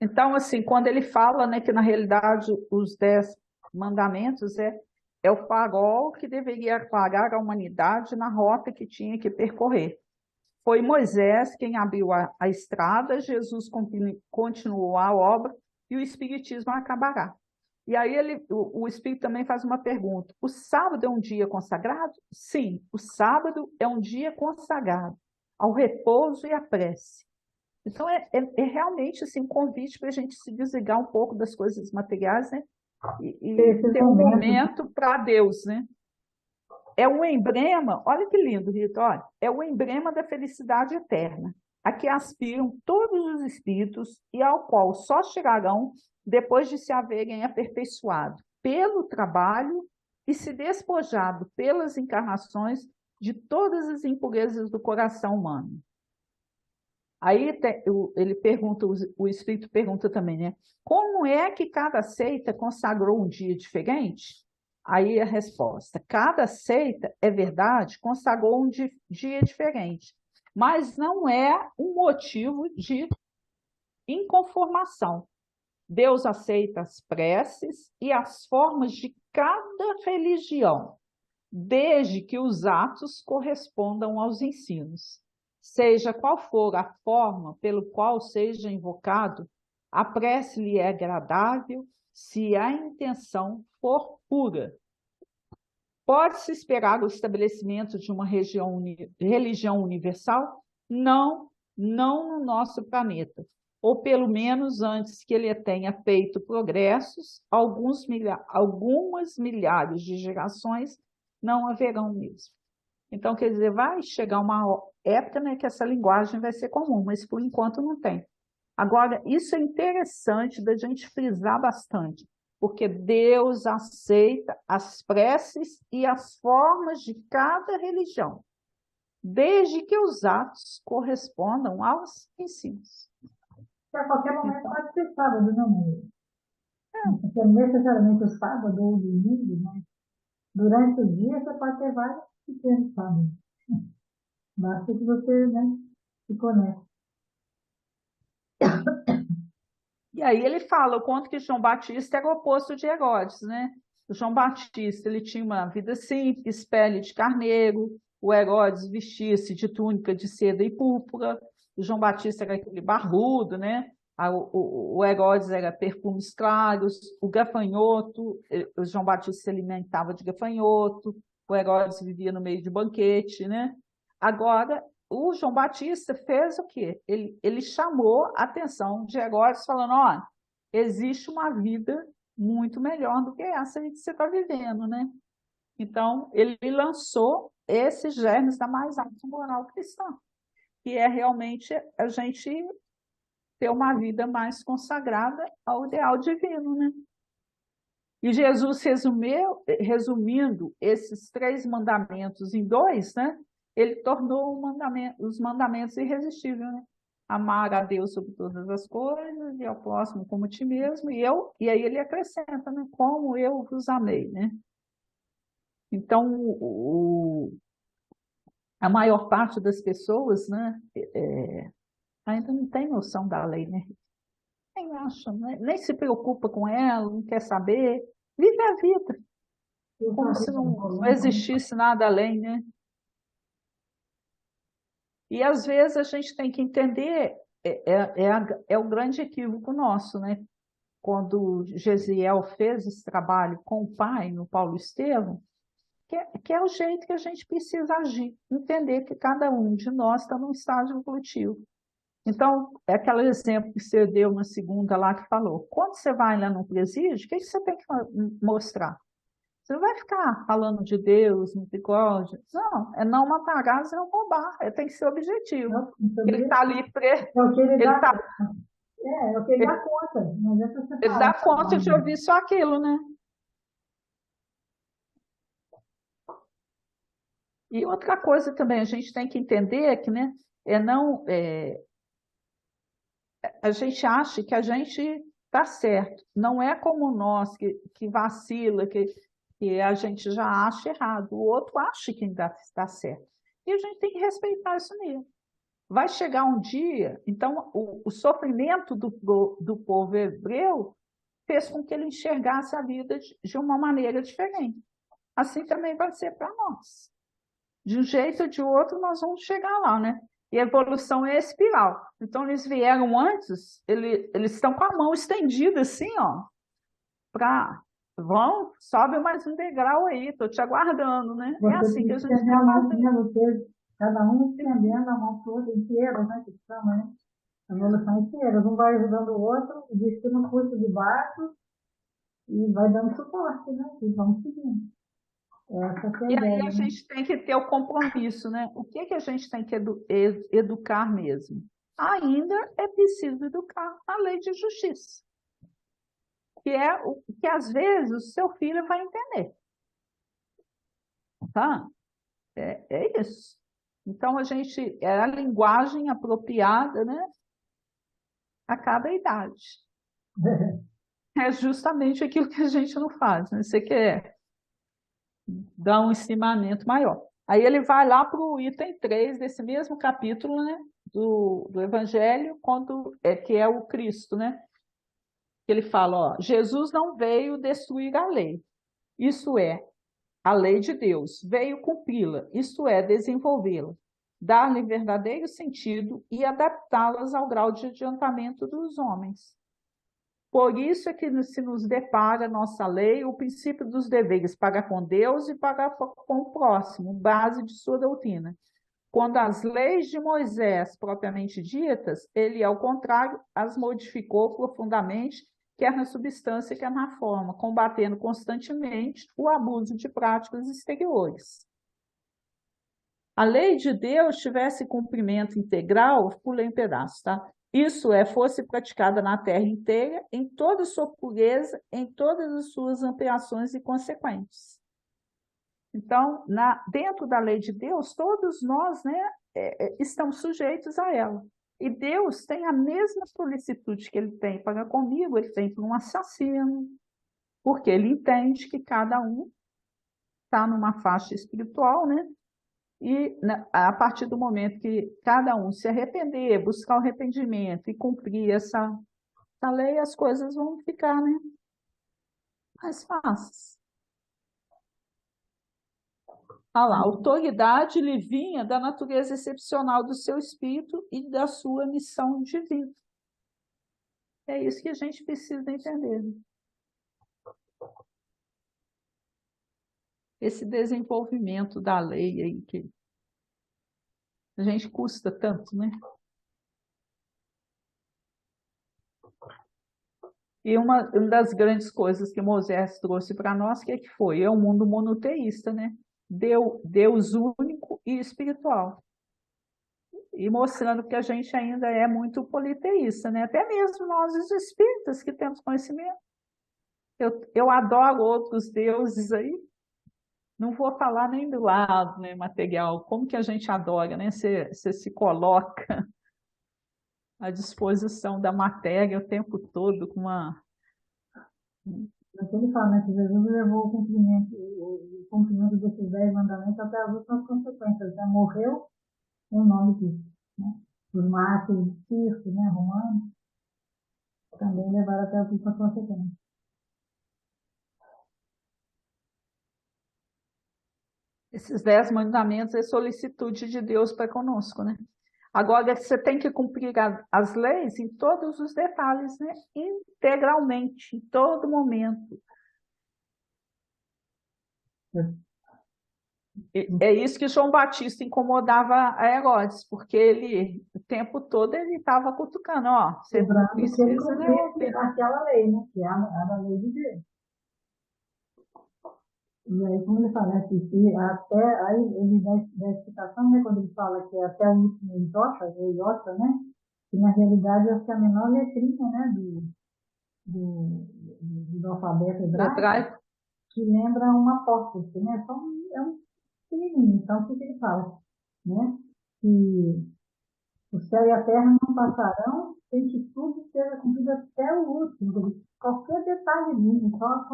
[SPEAKER 1] Então, assim, quando ele fala, né, que na realidade os 10 mandamentos é o farol que deveria clarear a humanidade na rota que tinha que percorrer. Foi Moisés quem abriu a estrada, Jesus continuou a obra e o Espiritismo acabará. E aí o Espírito também faz uma pergunta. O sábado é um dia consagrado? Sim, o sábado é um dia consagrado ao repouso e à prece. Então, é realmente assim, um convite para a gente se desligar um pouco das coisas materiais, né? E ter um momento para Deus, né? É um emblema, olha que lindo, Rita, olha, é o emblema da felicidade eterna, a que aspiram todos os espíritos e ao qual só chegarão depois de se haverem aperfeiçoado pelo trabalho e se despojado pelas encarnações de todas as impurezas do coração humano. Aí ele pergunta, o Espírito pergunta também, né? Como é que cada seita consagrou um dia diferente? Aí a resposta: cada seita, é verdade, consagrou um dia diferente, mas não é um motivo de inconformação. Deus aceita as preces e as formas de cada religião, desde que os atos correspondam aos ensinos. Seja qual for a forma pelo qual seja invocado, a prece lhe é agradável se a intenção for pura. Pode-se esperar o estabelecimento de uma religião universal? Não, não no nosso planeta. Ou pelo menos antes que ele tenha feito progressos, algumas milhares de gerações não haverão mesmo. Então, quer dizer, vai chegar uma época, né, que essa linguagem vai ser comum, mas por enquanto não tem. Agora, isso é interessante da gente frisar bastante, porque Deus aceita as preces e as formas de cada religião, desde que os atos correspondam aos ensinos.
[SPEAKER 2] A qualquer momento pode ser sábado, não é? Porque necessariamente o sábado ou o domingo, mas durante o dia você pode ter vários pequenos sábados. Basta que você, né, se conecte.
[SPEAKER 1] E aí ele fala o quanto que João Batista era o oposto de Herodes, né? O João Batista, ele tinha uma vida simples, pele de carneiro. O Herodes vestia-se de túnica de seda e púrpura. O João Batista era aquele barbudo, né? O Herodes era perfumes claros. O gafanhoto, o João Batista se alimentava de gafanhoto. O Herodes vivia no meio de banquete, né? Agora, o João Batista fez o quê? Ele chamou a atenção de Herodes, falando: ó, existe uma vida muito melhor do que essa que você está vivendo, né? Então, ele lançou esses germes da mais alta moral cristã, que é realmente a gente ter uma vida mais consagrada ao ideal divino, né? E Jesus resumindo esses 3 mandamentos em 2, né? Ele tornou os mandamentos irresistíveis, né? Amar a Deus sobre todas as coisas e ao próximo como a ti mesmo. E aí ele acrescenta, né? Como eu vos amei, né? Então, a maior parte das pessoas, né? Ainda não tem noção da lei, né? Nem acha, né? Nem se preocupa com ela, não quer saber. Vive a vida como se não existisse nada além, né? E às vezes a gente tem que entender, é o grande equívoco nosso, né? Quando Gesiel fez esse trabalho com o pai, no Paulo Estevam, que é o jeito que a gente precisa agir, entender que cada um de nós está num estágio evolutivo. Então, é aquele exemplo que você deu na segunda lá que falou, quando você vai lá no presídio, o que você tem que mostrar? Você não vai ficar falando de Deus, misericórdia. Não, é não matar e não roubar. Tem que ser objetivo. Ele está ali,
[SPEAKER 2] É o que ele
[SPEAKER 1] ele,
[SPEAKER 2] dá,
[SPEAKER 1] tá,
[SPEAKER 2] é o que ele dá conta. Não adianta você
[SPEAKER 1] ele
[SPEAKER 2] falar.
[SPEAKER 1] dá conta de ouvir só aquilo, né? E outra coisa também, a gente tem que entender que, né, a gente acha que a gente está certo. Não é como nós que vacila, que a gente já acha errado. O outro acha que ainda está certo. E a gente tem que respeitar isso mesmo. Vai chegar um dia, então o sofrimento do povo hebreu fez com que ele enxergasse a vida de uma maneira diferente. Assim também vai ser para nós. De um jeito ou de outro, nós vamos chegar lá, né? E a evolução é espiral. Então, eles vieram antes, eles estão com a mão estendida assim, ó, para sobe mais um degrau aí, estou te aguardando, né? É assim que a gente
[SPEAKER 2] estender a mão, cada um estendendo a mão para o outro inteiro, né? Que chama, né? A evolução inteira. Um vai ajudando o outro, diz que no curso de baixo e vai dando suporte, né? E vamos seguindo. Essa é a
[SPEAKER 1] E
[SPEAKER 2] ideia,
[SPEAKER 1] aí a
[SPEAKER 2] né?
[SPEAKER 1] gente tem que ter o compromisso, né? O que a gente tem que educar mesmo? Ainda é preciso educar a lei de justiça, que é o que às vezes o seu filho vai entender, tá? É isso. Então, é a linguagem apropriada, né, a cada idade. É justamente aquilo que a gente não faz, né? Você quer dar um ensinamento maior. Aí ele vai lá para o item 3 desse mesmo capítulo, né, do Evangelho, que é o Cristo, né? Ele fala, ó, Jesus não veio destruir a lei, isso é, a lei de Deus, veio cumpri-la, isto é, desenvolvê-la, dar-lhe verdadeiro sentido e adaptá-las ao grau de adiantamento dos homens. Por isso é que se nos depara nossa lei o princípio dos deveres para com Deus e para com o próximo, base de sua doutrina. Quando as leis de Moisés, propriamente ditas, ele, ao contrário, as modificou profundamente, quer na substância, quer na forma, combatendo constantemente o abuso de práticas exteriores. A lei de Deus tivesse cumprimento integral, pulei um pedaço, tá? Isso é, fosse praticada na terra inteira, em toda a sua pureza, em todas as suas ampliações e consequências. Então, dentro da lei de Deus, todos nós, né, estamos sujeitos a ela. E Deus tem a mesma solicitude que ele tem para comigo, ele tem para um assassino, porque ele entende que cada um está numa faixa espiritual, né? E a partir do momento que cada um se arrepender, buscar o arrependimento e cumprir essa lei, as coisas vão ficar, né, mais fáceis. Olha lá, a autoridade lhe vinha da natureza excepcional do seu espírito e da sua missão divina. É isso que a gente precisa entender. Esse desenvolvimento da lei aí que a gente custa tanto, né? E uma das grandes coisas que Moisés trouxe para nós, que foi? É um mundo monoteísta, né? Deus único e espiritual. E mostrando que a gente ainda é muito politeísta, né? Até mesmo nós, os espíritas, que temos conhecimento. Eu adoro outros deuses aí, não vou falar nem do lado, né, material, como que a gente adora, né? Você se coloca à disposição da matéria o tempo todo com uma...
[SPEAKER 2] Mas ele fala, né, que Jesus levou o cumprimento desses 10 mandamentos até as últimas consequências. Já morreu em nome disso. Né? Os mártires de Cristo, né, romanos, também levaram até as últimas consequências.
[SPEAKER 1] Esses 10 mandamentos é solicitude de Deus para conosco, né? Agora, você tem que cumprir as leis em todos os detalhes, né? Integralmente, em todo momento. É isso que João Batista incomodava a Herodes, porque ele, o tempo todo, ele estava cutucando, ó, você precisa, né?
[SPEAKER 2] Aquela lei, né? Que é a lei de Deus. E aí, como ele fala, né, que até, aí ele dá a explicação, né, quando ele fala que até o último iota, né, que na realidade acho que a menor letrinha, né, do alfabeto hebraico, que lembra um apóstrofo, né, é um pequenininho. Então, o que ele fala? Né, que o céu e a terra não passarão sem que tudo seja cumprido até o último. Qualquer detalhezinho, só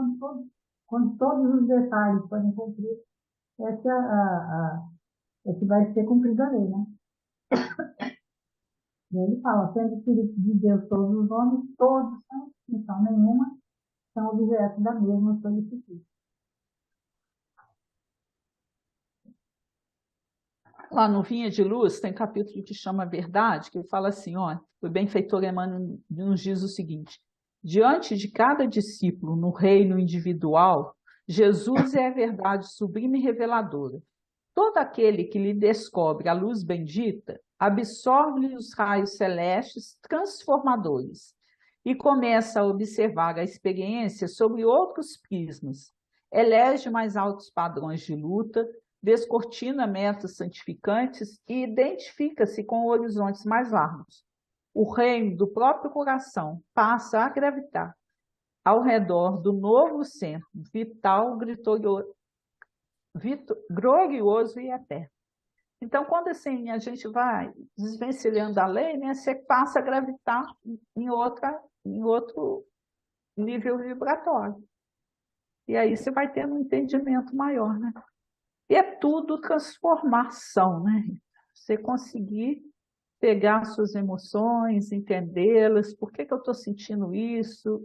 [SPEAKER 2] quando todos os detalhes forem cumpridos, é que vai ser cumprida a lei, né? E ele fala, sendo filhos de Deus todos os homens, todos são, então nenhuma são objeto da mesma solicitude.
[SPEAKER 1] Lá no Vinha de Luz tem um capítulo que chama Verdade, que fala assim, ó, o benfeitor Emmanuel nos diz o seguinte: diante de cada discípulo no reino individual, Jesus é a verdade sublime e reveladora. Todo aquele que lhe descobre a luz bendita, absorve-lhe os raios celestes transformadores e começa a observar a experiência sobre outros prismas, elege mais altos padrões de luta, descortina metas santificantes e identifica-se com horizontes mais largos. O reino do próprio coração passa a gravitar ao redor do novo centro vital glorioso e eterno. Então, quando assim, a gente vai desvencilhando a lei, né, você passa a gravitar em outro nível vibratório. E aí você vai tendo um entendimento maior, né? E é tudo transformação, né? Você conseguir pegar suas emoções, entendê-las, por que que eu estou sentindo isso,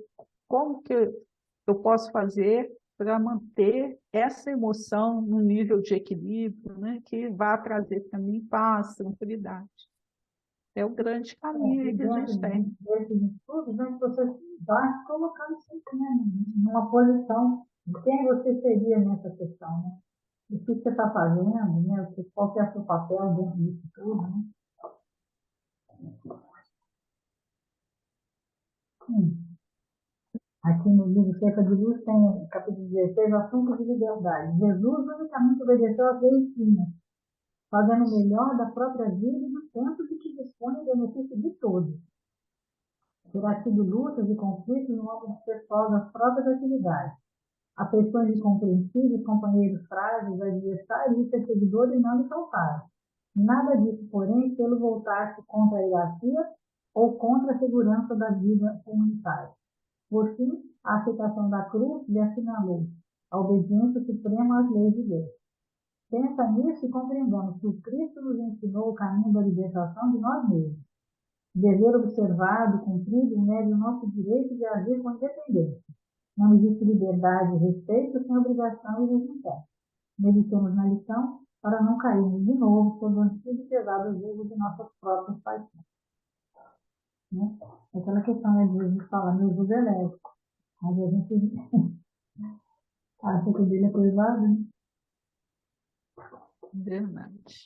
[SPEAKER 1] como que eu posso fazer para manter essa emoção no nível de equilíbrio, né? Que vai trazer para mim paz, tranquilidade. É o grande caminho aí
[SPEAKER 2] E
[SPEAKER 1] que a
[SPEAKER 2] dentro
[SPEAKER 1] gente tem.
[SPEAKER 2] desses estudos, né, você vai colocando sempre, né, numa posição de quem você seria nessa questão, né? O que você está fazendo, né? Qual que é o seu papel dentro disso tudo, né? Hum. Aqui no livro Cerca de Luz tem capítulo 16, assuntos de liberdade. Jesus unicamente obedeceu às leis divinas, fazendo o melhor da própria vida e do tempo de que dispõe em benefício de todos. Terá tido lutas e conflitos no âmbito pessoal das próprias atividades. Afeições incompreensíveis, companheiros frágeis, adversários e perseguidores não lhe faltaram. Nada disso, porém, pelo voltar-se contra a hierarquia ou contra a segurança da vida comunitária. Por fim, a aceitação da cruz lhe assinalou a obediência suprema às leis de Deus. Pensa nisso e compreendamos que o Cristo nos ensinou o caminho da libertação de nós mesmos. Dever observado, cumprido, nega o nosso direito de agir com independência. Não existe liberdade e respeito sem obrigação e resultado. Meditemos na lição para não cairmos de novo sob o antigo e pesado jugo de nossas próprias paixões. Né? Aquela questão, né, de Jesus falar meu jugo é leve. Mas a gente acha que o dele é pesado, né?
[SPEAKER 1] Verdade.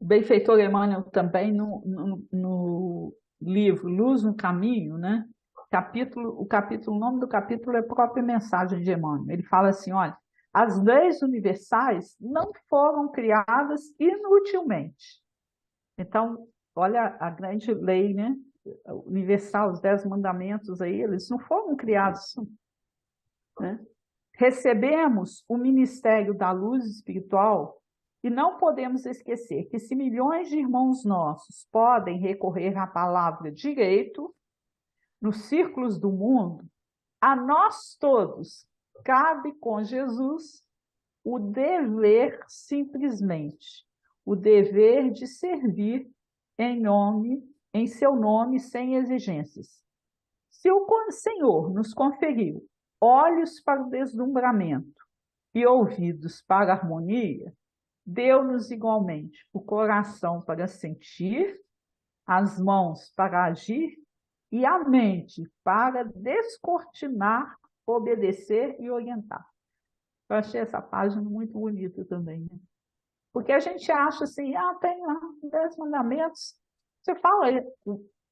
[SPEAKER 1] O benfeitor Emmanuel também, no livro Luz no Caminho, né? O nome do capítulo é a própria mensagem de Emmanuel. Ele fala assim, olha, as leis universais não foram criadas inutilmente. Então, olha a grande lei, né? Universal, os 10 mandamentos aí, eles não foram criados, né? Recebemos o ministério da luz espiritual e não podemos esquecer que se milhões de irmãos nossos podem recorrer à palavra direito nos círculos do mundo, a nós todos cabe com Jesus o dever simplesmente, o dever de servir em seu nome, sem exigências. Se o Senhor nos conferiu olhos para o deslumbramento e ouvidos para a harmonia, deu-nos igualmente o coração para sentir, as mãos para agir e a mente para descortinar, obedecer e orientar. Eu achei essa página muito bonita também, né? Porque a gente acha assim, tem lá 10 mandamentos. Você fala,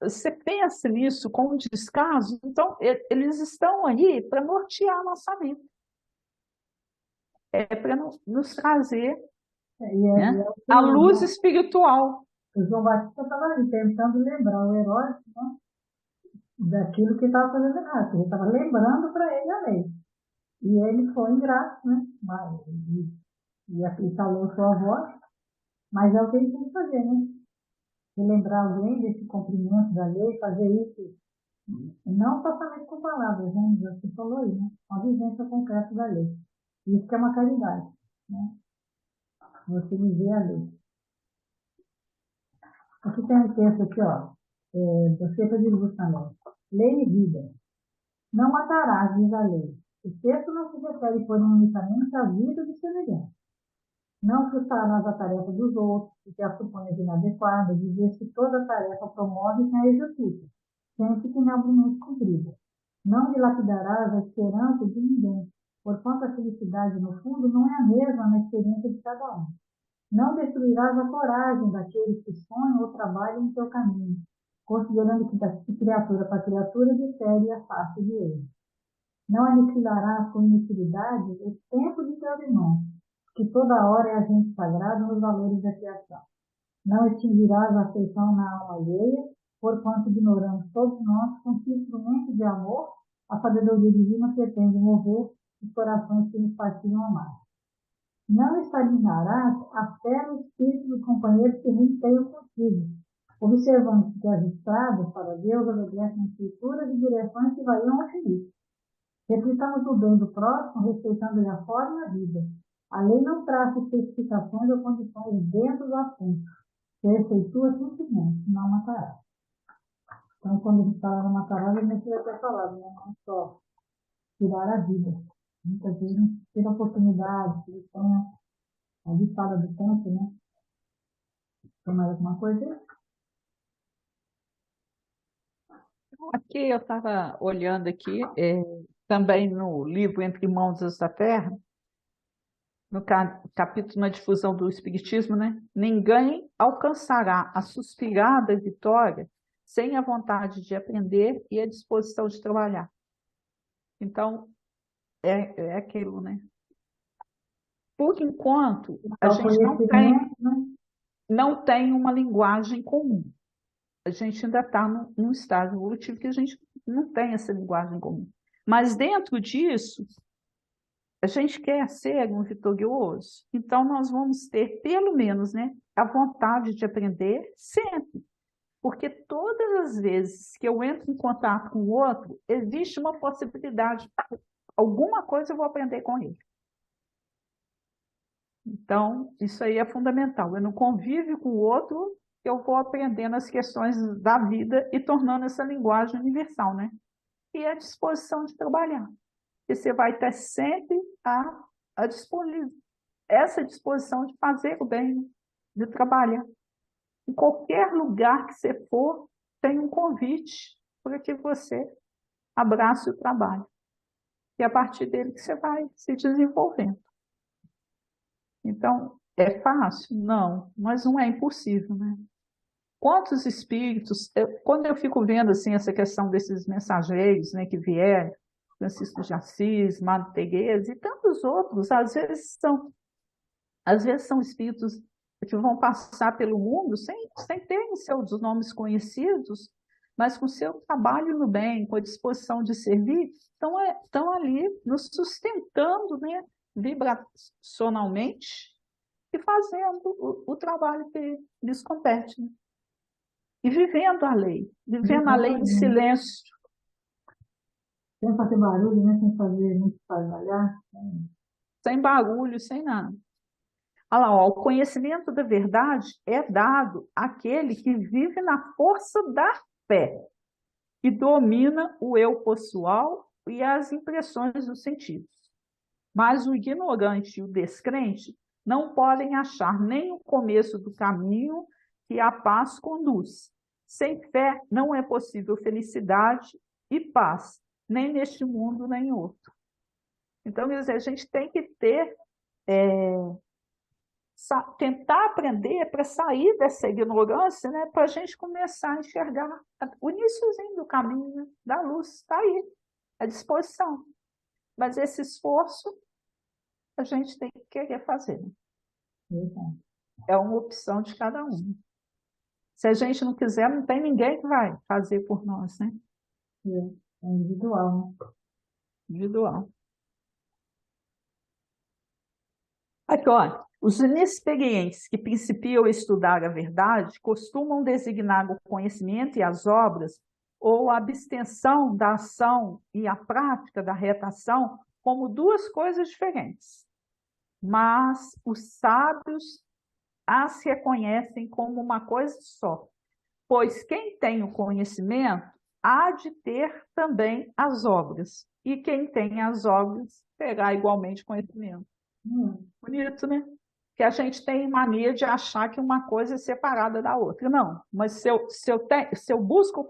[SPEAKER 1] você pensa nisso com descaso, então eles estão aí para nortear a nossa vida. É para nos trazer, né, a luz espiritual.
[SPEAKER 2] O João Batista estava ali tentando lembrar o herói, né, daquilo que estava fazendo errado. Ele estava lembrando para ele a lei. E ele foi ingrato, né? E falou sua voz, mas é o que ele tem que fazer, né? Lembrar alguém desse cumprimento da lei, fazer isso, não somente com palavras, né? Você falou aí, né? Com a vivência concreta da lei. Isso que é uma caridade, né? Você viver a lei. Aqui tem um texto aqui, ó, da Cerca de Luz também. Lei e vida. Não matarás, diz a lei. O texto não se refere, porém, unicamente à vida do semelhante. Não frustrarás a tarefa dos outros, que a suponhas inadequada, dizer que toda tarefa promove quem a executa, sempre que nobremente cumprida. Não dilapidarás a esperança de ninguém, porquanto a felicidade, no fundo, não é a mesma na experiência de cada um. Não destruirás a coragem daqueles que sonham ou trabalham em teu caminho, considerando que de criatura para criatura difere e afasta de ele. Não aniquilarás com inutilidade o tempo de teus irmãos, que toda hora é agente sagrado nos valores da criação. Não extinguirás a afeição na alma alheia, porquanto ignoramos todos nós com que instrumento de amor a sabedoria divina pretende mover os corações que nos partilham amar. Não examinarás a fé no espírito dos companheiros que renteiam contigo, observando que as estradas para Deus obedecem escrituras e direções que variam ao infinito. Reflitamos o bem do próximo, respeitando-lhe a forma e a vida. A lei não traça especificações ou condições dentro do assunto. Efeitua simplesmente, não matará. Então, quando a gente fala não matará, a gente vai ter falado, né? Não só tirar a vida. Muitas vezes a gente tira a oportunidade, que eles tenham, ali fala do tempo, né? Tem mais alguma coisa?
[SPEAKER 1] Aqui eu estava olhando aqui, também no livro Entre Mãos da Terra, no capítulo na difusão do Espiritismo, né? Ninguém alcançará a suspirada vitória sem a vontade de aprender e a disposição de trabalhar. Então, é aquilo, né? Por enquanto, a
[SPEAKER 2] O
[SPEAKER 1] gente
[SPEAKER 2] conhecimento, né?
[SPEAKER 1] não tem uma linguagem comum. A gente ainda está num estágio evolutivo que a gente não tem essa linguagem comum. Mas dentro disso, a gente quer ser um vitorioso, então nós vamos ter, pelo menos, né, a vontade de aprender sempre. Porque todas as vezes que eu entro em contato com o outro, existe uma possibilidade, alguma coisa eu vou aprender com ele. Então, isso aí é fundamental. Eu não convivo com o outro, eu vou aprendendo as questões da vida e tornando essa linguagem universal, né? E a disposição de trabalhar. E você vai ter sempre essa disposição de fazer o bem, de trabalhar. Em qualquer lugar que você for, tem um convite para que você abrace o trabalho. E é a partir dele que você vai se desenvolvendo. Então, é fácil? Não, mas não é impossível, né? Quantos espíritos, quando eu fico vendo assim, essa questão desses mensageiros, né, que vieram, Francisco de Assis, Madre Teresa e tantos outros, às vezes são espíritos que vão passar pelo mundo sem terem seus nomes conhecidos, mas com seu trabalho no bem, com a disposição de servir, estão ali nos sustentando, né, vibracionalmente e fazendo o trabalho que lhes compete, né? E vivendo a lei em silêncio.
[SPEAKER 2] Sem fazer barulho, né? Sem fazer muito trabalhar.
[SPEAKER 1] Sem barulho, sem nada. Olha lá, ó, o conhecimento da verdade é dado àquele que vive na força da fé e domina o eu pessoal e as impressões dos sentidos. Mas o ignorante e o descrente não podem achar nem o começo do caminho que a paz conduz. Sem fé não é possível felicidade e paz, nem neste mundo, nem em outro. Então, quer dizer, a gente tem que tentar aprender para sair dessa ignorância, né, para a gente começar a enxergar o iniciozinho do caminho, né, da luz, está aí, à disposição. Mas esse esforço a gente tem que querer fazer. É uma opção de cada um. Se a gente não quiser, não tem ninguém que vai fazer por nós, né?
[SPEAKER 2] É individual, né?
[SPEAKER 1] Individual. Aqui, olha, os inexperientes que principiam a estudar a verdade costumam designar o conhecimento e as obras ou a abstenção da ação e a prática da retação como duas coisas diferentes. Mas os sábios as reconhecem como uma coisa só, pois quem tem o conhecimento há de ter também as obras, e quem tem as obras terá igualmente conhecimento. Bonito, né? Que a gente tem mania de achar que uma coisa é separada da outra. Não, mas se eu busco o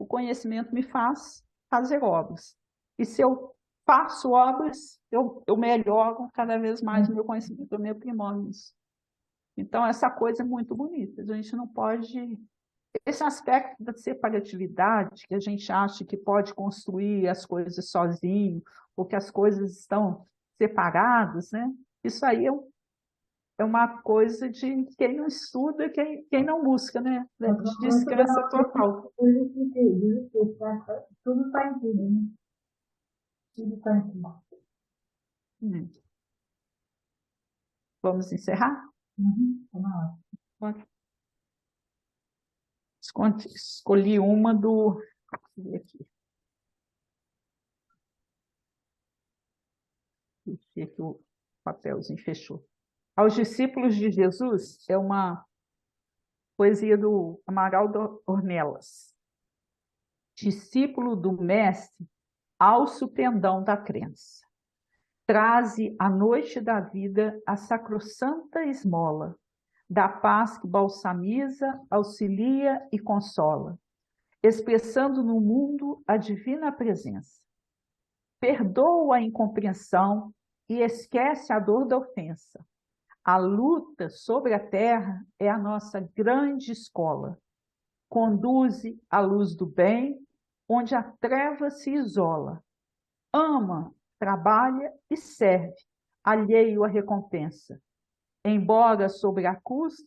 [SPEAKER 1] conhecimento me faz fazer obras. E se eu faço obras, eu melhoro cada vez mais o meu conhecimento, eu me aprimoro nisso. Então, essa coisa é muito bonita. A gente não pode... Esse aspecto da separatividade, que a gente acha que pode construir as coisas sozinho, ou que as coisas estão separadas, né? Isso aí é uma coisa de quem não estuda, quem não busca, né? De descrença total.
[SPEAKER 2] Tudo está em tudo, né? e de conhecimento.
[SPEAKER 1] Vamos encerrar?
[SPEAKER 2] Tá na hora.
[SPEAKER 1] Escolhi uma do... Deixa eu ver aqui. Deixa que o papelzinho fechou. Aos discípulos de Jesus é uma poesia do Amaral Ornelas. Discípulo do Mestre, alço pendão da crença. Traze à noite da vida a sacrossanta esmola, da paz que balsamiza, auxilia e consola, expressando no mundo a divina presença. Perdoa a incompreensão e esquece a dor da ofensa. A luta sobre a terra é a nossa grande escola. Conduze à luz do bem, onde a treva se isola. Ama, trabalha e serve, alheio à recompensa. Embora sobre a cruz,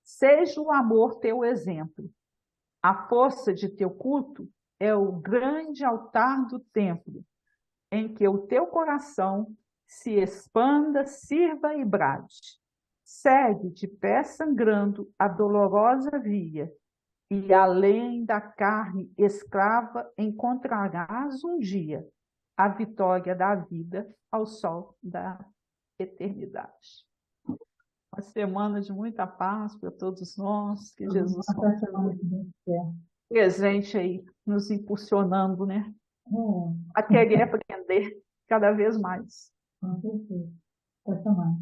[SPEAKER 1] seja o amor teu exemplo. A força de teu culto é o grande altar do templo, em que o teu coração se expanda, sirva e brade. Segue de pé sangrando a dolorosa via, e além da carne escrava encontrarás um dia a vitória da vida ao sol da eternidade. Uma semana de muita paz para todos nós, que Jesus continue presente aí, nos impulsionando, né? A querer aprender cada vez mais.
[SPEAKER 2] Com certeza. Até semana.